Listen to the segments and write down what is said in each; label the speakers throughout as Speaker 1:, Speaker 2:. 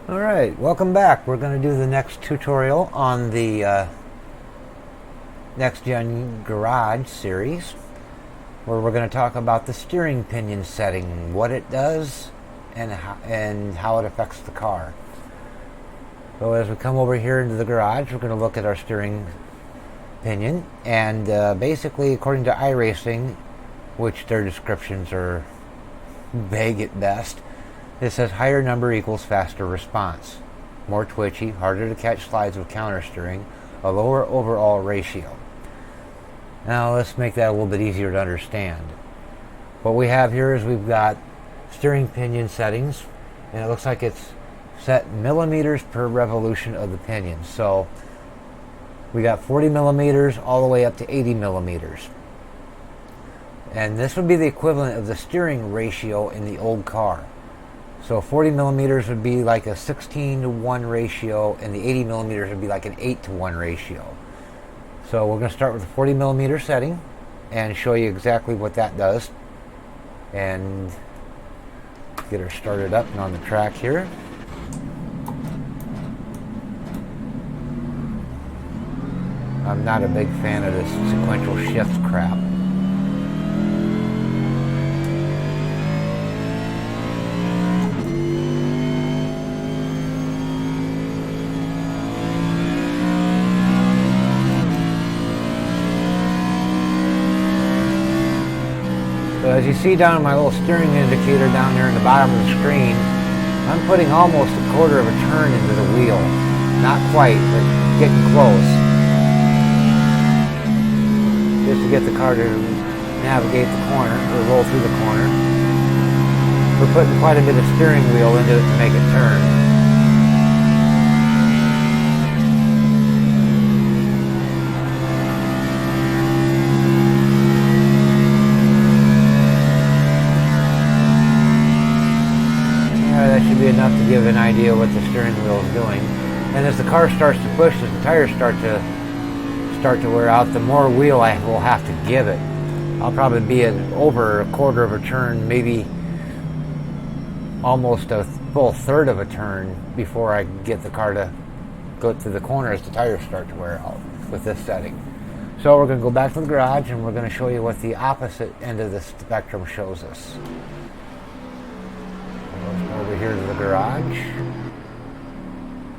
Speaker 1: Alright, welcome back. We're going to do the next tutorial on the Next Gen Garage series, where we're going to talk about the steering pinion setting, what it does, and how it affects the car. So as we come over here into the garage, we're going to look at our steering pinion, and basically, according to iRacing, which their descriptions are vague at best, it says higher number equals faster response, more twitchy, harder to catch slides with counter steering, a lower overall ratio. Now let's make that a little bit easier to understand. What we have here is we've got steering pinion settings, and it looks like it's set millimeters per revolution of the pinion. So we got 40 millimeters all the way up to 80 millimeters. And this would be the equivalent of the steering ratio in the old car. So 40 millimeters would be like a 16:1 ratio, and the 80 millimeters would be like an 8:1 ratio. So we're going to start with the 40 millimeter setting and show you exactly what that does, and get her started up and on the track here. I'm not a big fan of this sequential shift crap. So as you see down on my little steering indicator down there in the bottom of the screen, I'm putting almost a quarter of a turn into the wheel. Not quite, but getting close. Just to get the car to navigate the corner, or roll through the corner. We're putting quite a bit of steering wheel into it to make it turn. That should be enough to give an idea what the steering wheel is doing. And as the car starts to push, as the tires start to wear out, the more wheel I will have to give it. I'll probably be at over a quarter of a turn, maybe almost a full third of a turn before I get the car to go through the corner as the tires start to wear out with this setting. So we're going to go back to the garage and we're going to show you what the opposite end of the spectrum shows us. Over here to the garage,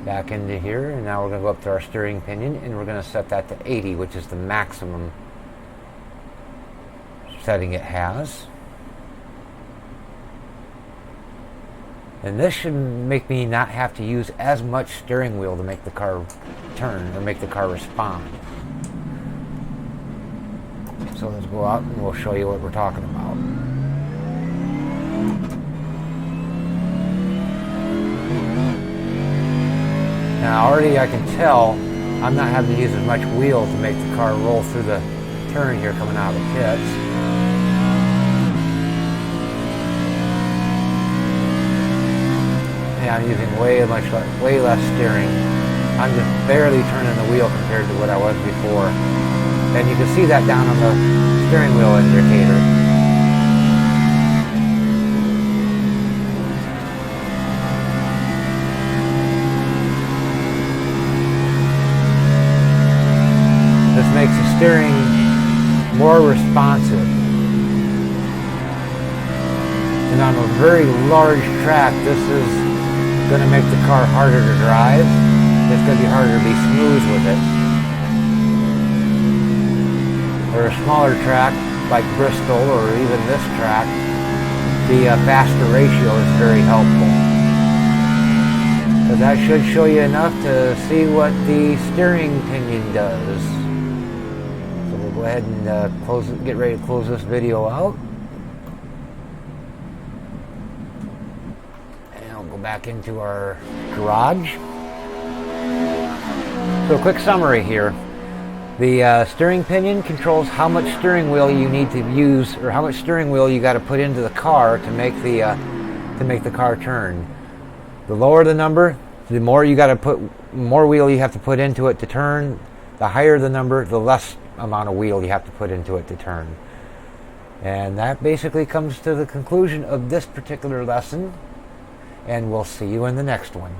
Speaker 1: back into here, and now we're going to go up to our steering pinion and we're going to set that to 80, which is the maximum setting it has. And this should make me not have to use as much steering wheel to make the car turn or make the car respond. So let's go out and we'll show you what we're talking about. Now already I can tell I'm not having to use as much wheel to make the car roll through the turn here coming out of the pits. Yeah, I'm using way less steering. I'm just barely turning the wheel compared to what I was before. And you can see that down on the steering wheel indicator. This makes the steering more responsive. And on a very large track, this is going to make the car harder to drive. It's going to be harder to be smooth with it. Or a smaller track like Bristol or even this track, the faster ratio is very helpful. So that should show you enough to see what the steering pinion does. Go ahead and get ready to close this video out. And I'll go back into our garage. So a quick summary here. The steering pinion controls how much steering wheel you need to use, or how much steering wheel you got to put into the car to make the car turn. The lower the number, the more wheel you have to put into it to turn. The higher the number, the less amount of wheel you have to put into it to turn. And that basically comes to the conclusion of this particular lesson, and we'll see you in the next one.